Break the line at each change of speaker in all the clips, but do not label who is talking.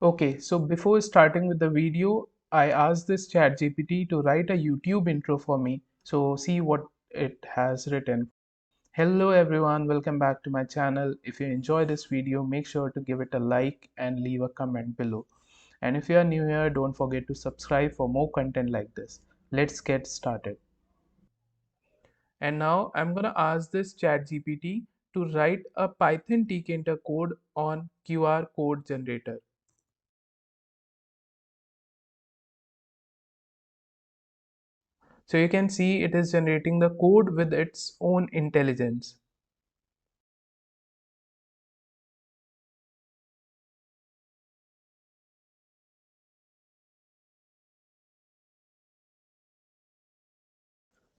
Okay, so before starting with the video, I asked this ChatGPT to write a YouTube intro for me. So see what it has written. Hello everyone, welcome back to my channel. If you enjoy this video, make sure to give it a like and leave a comment below. And if you are new here, don't forget to subscribe for more content like this. Let's get started. And now I'm gonna ask this ChatGPT to write a Python tkinter code on QR code generator. So you can see it is generating the code with its own intelligence.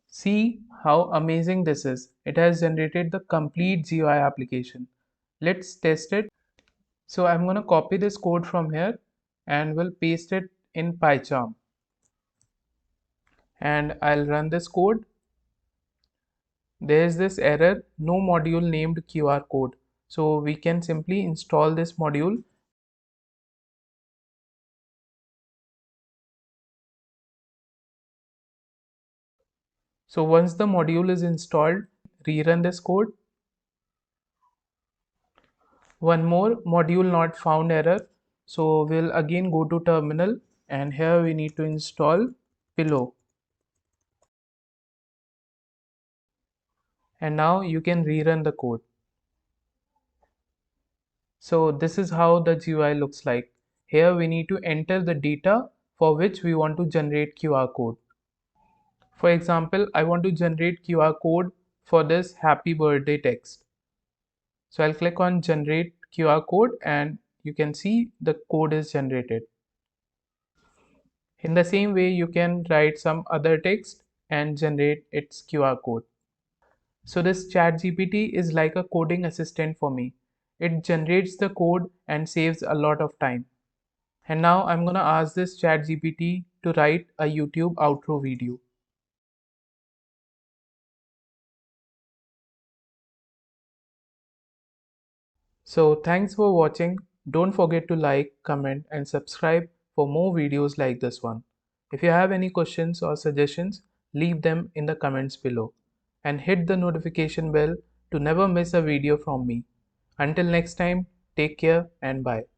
See how amazing this is. It has generated the complete GUI application. Let's test it. So I'm going to copy this code from here and will paste it in PyCharm. And I'll run this code. There is this error, no module named QR code. So we can simply install this module. So once the module is installed, rerun this code. One more module not found error. So we'll again go to terminal and here we need to install pillow. And now you can rerun the code. So this is how the GUI looks like. Here we need to enter the data for which we want to generate QR code. For example, I want to generate QR code for this happy birthday text. So I'll click on generate QR code and you can see the code is generated. In the same way, you can write some other text and generate its QR code. So this ChatGPT is like a coding assistant for me. It generates the code and saves a lot of time. And now I'm gonna ask this ChatGPT to write a YouTube outro video. So thanks for watching. Don't forget to like, comment and subscribe for more videos like this one. If you have any questions or suggestions, leave them in the comments below. And hit the notification bell to never miss a video from me. Until next time, take care and bye.